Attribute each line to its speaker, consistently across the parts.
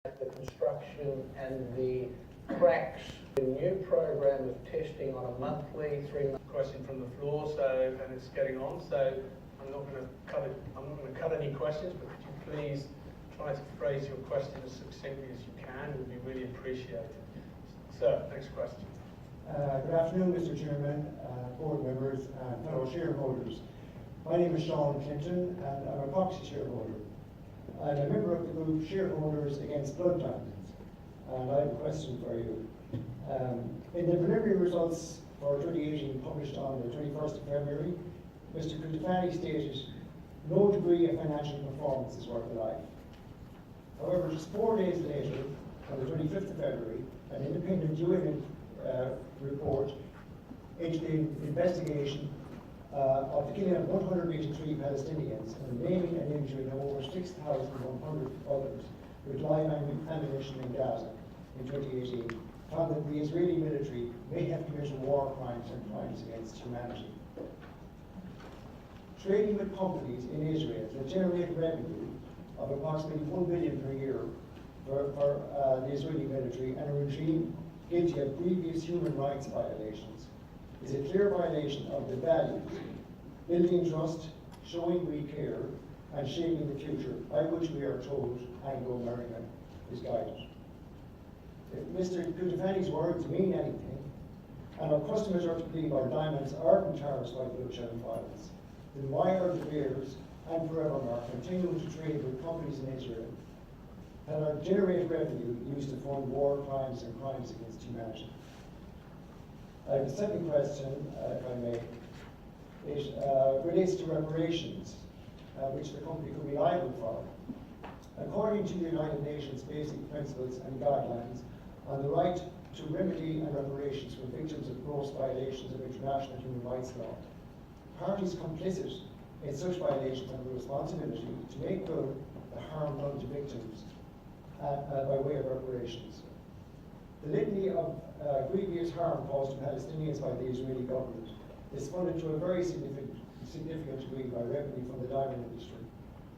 Speaker 1: the construction and the cracks. A new program of testing on a monthly, 3-month
Speaker 2: question from the floor, so, and it's getting on, so I'm not going to cut it. I'm not going to cut any questions, but could you please try to phrase your question as succinctly as you can? It would be really appreciated. Sir, next question.
Speaker 3: Good afternoon, Mr. Chairman, board members, and fellow shareholders. My name is Sean Clinton, and I'm a proxy shareholder. I'm a member of the group Shareholders Against Blood Diamonds, and I have a question for you. In the preliminary results for 2018 published on the 21st of February, Mr. Kutafani stated, no degree of financial performance is worth a life. However, just 4 days later, on the 25th of February, an independent UN report into the investigation of the killing of 183 Palestinians and maiming and injuring over 6,100 others with live ammunition in Gaza in 2018, found that the Israeli military may have committed war crimes and crimes against humanity. Trading with companies in Israel that generate revenue of approximately $1 billion per year for the Israeli military and a regime guilty of previous human rights violations is a clear violation of the values, building trust, showing we care, and shaping the future by which we are told Anglo is guided. If Mr. Kutafani's words mean anything, and our customers are to believe our diamonds aren't tariffs by bloodshed and violence, then why are De Beers and Forevermark continuing to trade with companies in Israel that are generate revenue used to fund war crimes and crimes against humanity? The second question, if I may, it relates to reparations, which the company could be liable for. According to the United Nations Basic Principles and Guidelines on the right to remedy and reparations for victims of gross violations of international human rights law, parties complicit in such violations have a responsibility to make good the harm done to victims by way of reparations. The litany of grievous harm caused to Palestinians by the Israeli government is funded to a very significant degree by revenue from the diamond industry,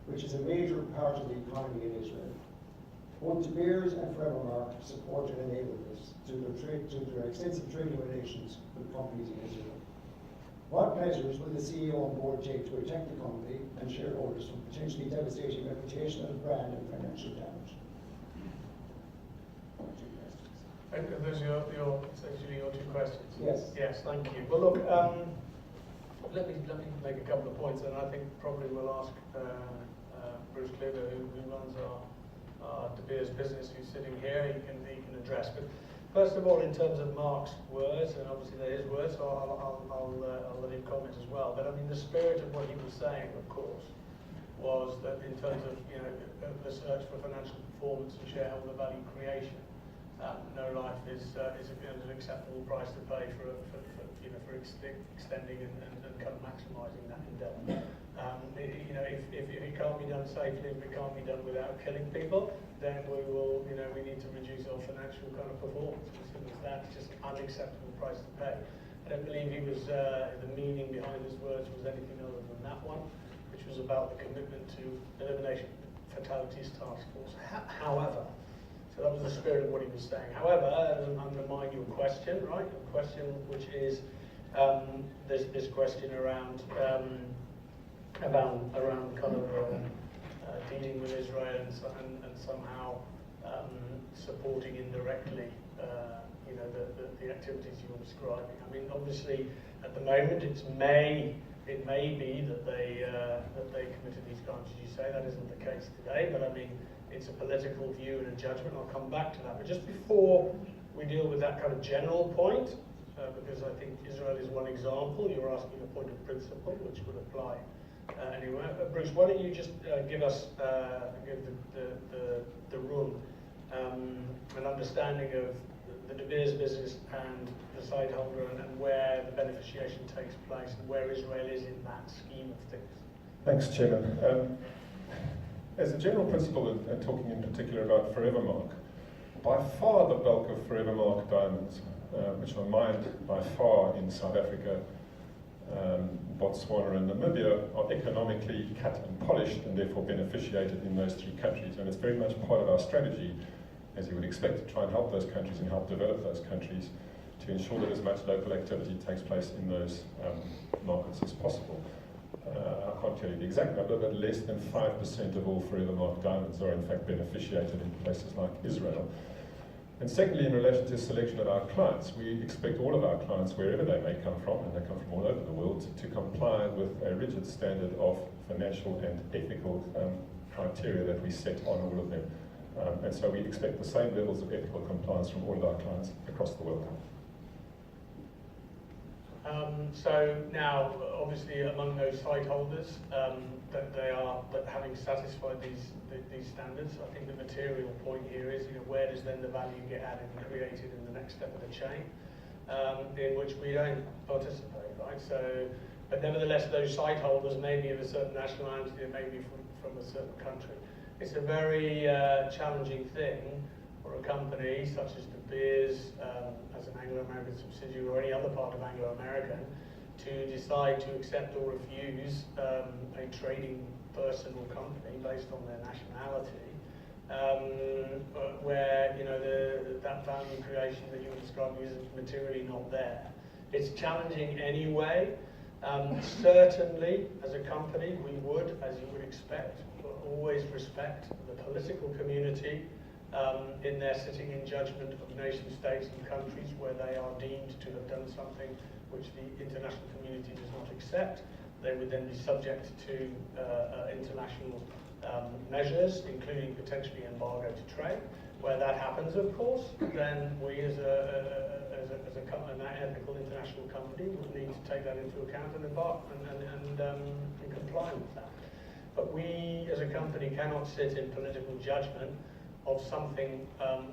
Speaker 3: which is a major part of the economy in Israel. Both De Beers and Forevermark support and enable this through their extensive trading relations with companies in Israel. What measures will the CEO and board take to protect the company and shareholders from potentially devastating reputational, brand, and financial damage?
Speaker 2: And those are essentially your 2 questions.
Speaker 3: Yes.
Speaker 2: Yes, thank you. Well, look, let me make a couple of points, and I think probably we'll ask Bruce Cleaver, who runs our De Beers business, who's sitting here. He can address. But first of all, in terms of Mark's words, and obviously they're his words, so I'll let him comment as well. But I mean, the spirit of what he was saying, of course, was that in terms of the search for financial performance and shareholder value creation, no life is an acceptable price to pay for extending and kind of maximising that endeavour. If it can't be done safely, if it can't be done without killing people, then we need to reduce our financial kind of performance. As simple as that. It's just an unacceptable price to pay. I don't believe he was the meaning behind his words was anything other than that one, which was about the commitment to elimination fatalities task force. However. So that was the spirit of what he was saying. However, that doesn't undermine your question, right? A question which is this question around kind of dealing with Israel and somehow supporting indirectly, the activities you were describing. I mean, obviously, at the moment, it may be that they committed these crimes, as you say. That isn't the case today, but I mean. It's a political view and a judgment. I'll come back to that. But just before we deal with that kind of general point, because I think Israel is one example, you're asking a point of principle which would apply anywhere. Bruce, why don't you just give the room an understanding of the De Beers business and the side holder and where the beneficiation takes place and where Israel is in that scheme of things.
Speaker 4: Thanks, Chairman. As a general principle, and talking in particular about Forevermark, by far the bulk of Forevermark diamonds, which are mined by far in South Africa, Botswana and Namibia are economically cut and polished and therefore beneficiated in those three countries. And it's very much part of our strategy, as you would expect, to try and help those countries and help develop those countries to ensure that as much local activity takes place in those markets as possible. I can't tell you the exact number, but less than 5% of all forever marked diamonds are in fact beneficiated in places like Israel. And secondly, in relation to the selection of our clients, we expect all of our clients, wherever they may come from, and they come from all over the world, to comply with a rigid standard of financial and ethical criteria that we set on all of them. And so we expect the same levels of ethical compliance from all of our clients across the world.
Speaker 2: So now, obviously, among those site holders, that having satisfied these standards, I think the material point here is, where does then the value get added and created in the next step of the chain, in which we don't participate, right? So, but nevertheless, those site holders may be of a certain nationality, they may be from a certain country. It's a very challenging thing for a company such as De Beers, as an Anglo-American subsidiary or any other part of Anglo-American, to decide to accept or refuse a trading person or company based on their nationality, where that value creation that you're describing is materially not there. It's challenging anyway. Certainly, as a company, we would, as you would expect, always respect the political community in their sitting in judgment of nation states and countries where they are deemed to have done something which the international community does not accept. They would then be subject to international measures, including potentially embargo to trade. Where that happens, of course, then we as an ethical international company would need to take that into account and embark and comply with that. But we as a company cannot sit in political judgment of something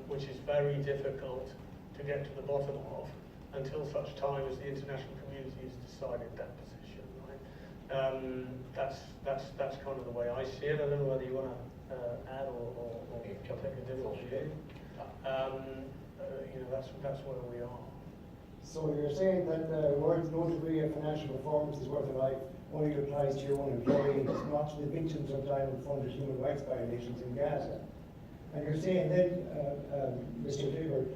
Speaker 2: which is very difficult to get to the bottom of until such time as the international community has decided that position, right? That's kind of the way I see it. I don't know whether you want to add or take a different view. That's where we are.
Speaker 3: So you're saying that the word no degree of financial performance is worth a life only applies to your own employees, not to the victims of diamond-funded human rights violations in Gaza. And you're saying then, Mr. Digger,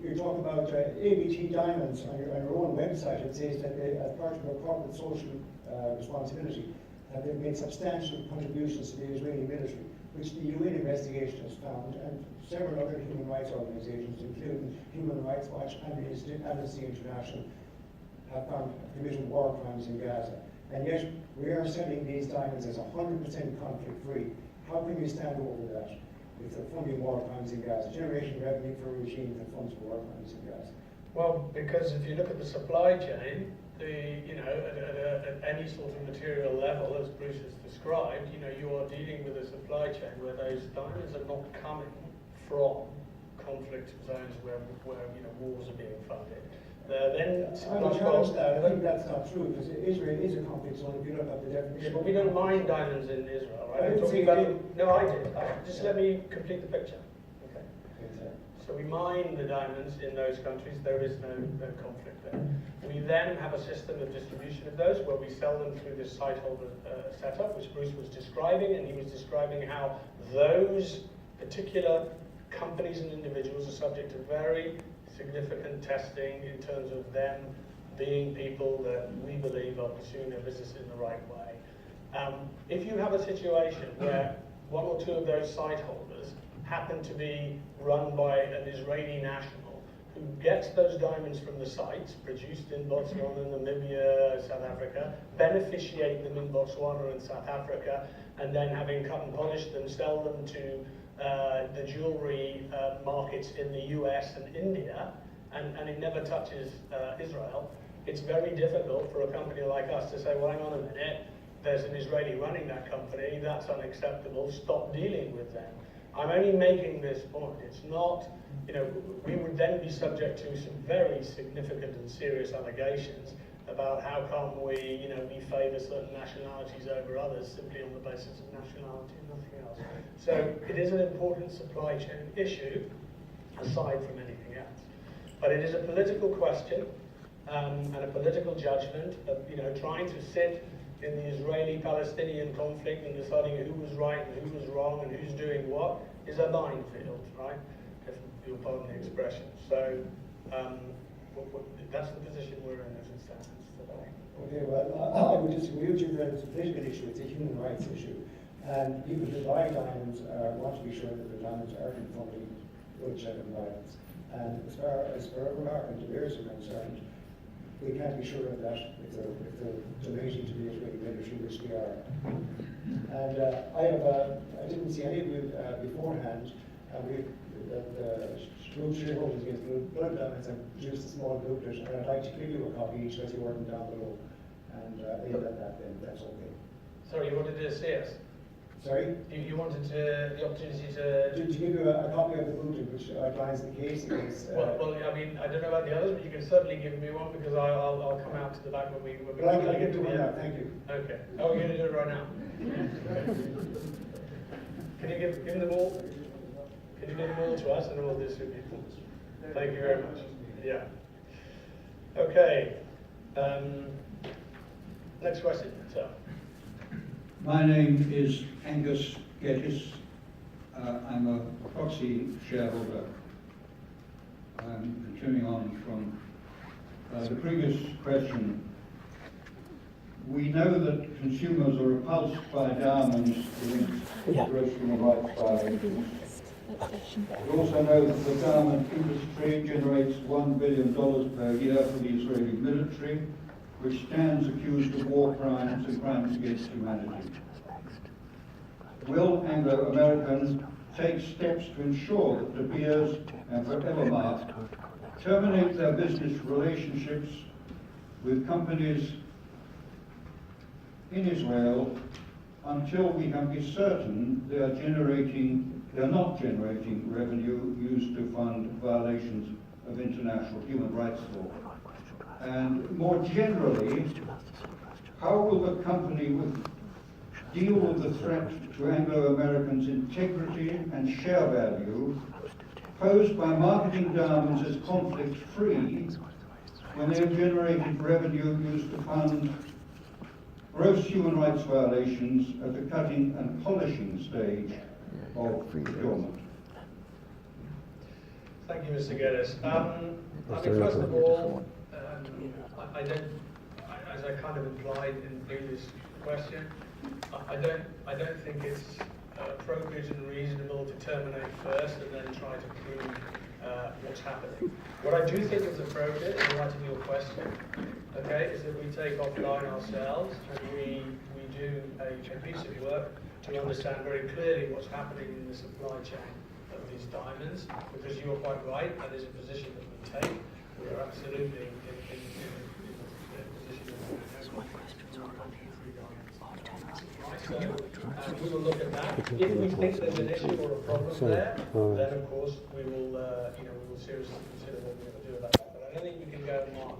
Speaker 3: you're talking about ABT Diamonds on your own website. It says that they, as part of their corporate social responsibility, have made substantial contributions to the Israeli military, which the UN investigation has found, and several other human rights organizations, including Human Rights Watch and Amnesty International, have found committed war crimes in Gaza. And yet, we are selling these diamonds as 100% conflict-free. How can you stand over that if they're funding war crimes in Gaza? Generation revenue for a regime that funds war crimes in Gaza.
Speaker 2: Well, because if you look at the supply chain, at any sort of material level, as Bruce has described, you are dealing with a supply chain where those diamonds are not coming from conflict zones where wars are being funded. Then
Speaker 3: I would challenge that. I think that's not true, because Israel is a conflict zone if you look at the definition.
Speaker 2: Yeah, but we don't mine diamonds in Israel, right?
Speaker 3: I didn't say you did.
Speaker 2: No, I did. Just let me complete the picture. Okay.
Speaker 3: Okay.
Speaker 2: So we mine the diamonds in those countries. There is no conflict there. We then have a system of distribution of those where we sell them through this site holder setup, which Bruce was describing, and he was describing how those particular companies and individuals are subject to very significant testing in terms of them being people that we believe are pursuing their business in the right way. If you have a situation where one or two of those site holders happen to be run by an Israeli national who gets those diamonds from the sites, produced in Botswana, Namibia, South Africa, beneficiate them in Botswana and South Africa, and then having cut and polished them, sell them to the jewelry markets in the US and India, and it never touches Israel, it's very difficult for a company like us to say, well, hang on a minute, there's an Israeli running that company, that's unacceptable, stop dealing with them. I'm only making this point. It's not, we would then be subject to some very significant and serious allegations about how come we favour certain nationalities over others simply on the basis of nationality and nothing else. So it is an important supply chain issue, aside from anything else. But it is a political question, and a political judgment of, trying to sit in the Israeli-Palestinian conflict and deciding who was right and who was wrong and who's doing what is a minefield, right? If you'll pardon the expression. So that's the position we're in as it stands today.
Speaker 3: Okay, well, I would disagree with you that it's a political issue, it's a human rights issue. And people who buy diamonds want to be sure that the diamonds are from bloodshed and violence. And as far as our engineers are concerned, we can't be sure of that if they're donating to the Israeli military, which they are. And I didn't see any of you beforehand. The group shareholders against blood diamonds have produced a small booklet, and I'd like to give you a copy each as you order them down below. And leave it at that then, that's okay.
Speaker 2: Sorry, you wanted to see us?
Speaker 3: Sorry?
Speaker 2: You wanted the opportunity to...
Speaker 3: To give you a copy of the booklet which outlines the case against...
Speaker 2: Well, I mean, I don't know about the others, but you can certainly give me one because I'll come out to the back when we...
Speaker 3: But I'll give you one now, thank you.
Speaker 2: Okay. Oh, you're going to do it right now? Can you give them all? Can you give them all to us and we'll distribute them? Thank you very much. Yeah. Okay. Next question, sir.
Speaker 5: My name is Angus Geddes. I'm a proxy shareholder. I'm continuing on from the previous question. We know that consumers are repulsed by diamonds against gross human rights violations. We also know that the diamond industry generates $1 billion per year for the Israeli military, which stands accused of war crimes and crimes against humanity. Will Anglo-Americans take steps to ensure that De Beers and Forevermark terminate their business relationships with companies in Israel until we can be certain they are not generating revenue used to fund violations of international human rights law? And more generally, how will the company deal with the threat to Anglo-Americans' integrity and share value posed by marketing diamonds as conflict-free when they have generated revenue used to fund gross human rights violations at the cutting and polishing stage of procurement?
Speaker 2: Thank you, Mr. Geddes. I mean, first of all, I don't, as I kind of implied in the previous question, I don't think it's appropriate and reasonable to terminate first and then try to prove what's happening. What I do think is appropriate in light of your question, okay, is that we take offline ourselves and we do a piece of work to understand very clearly what's happening in the supply chain of these diamonds, because you're quite right, that is a position that we take. We are absolutely in a position so we will look at that. If we think there's an issue or a problem there, then of course we will, we will seriously consider what we're going to do about that. But I don't think we can go and march in.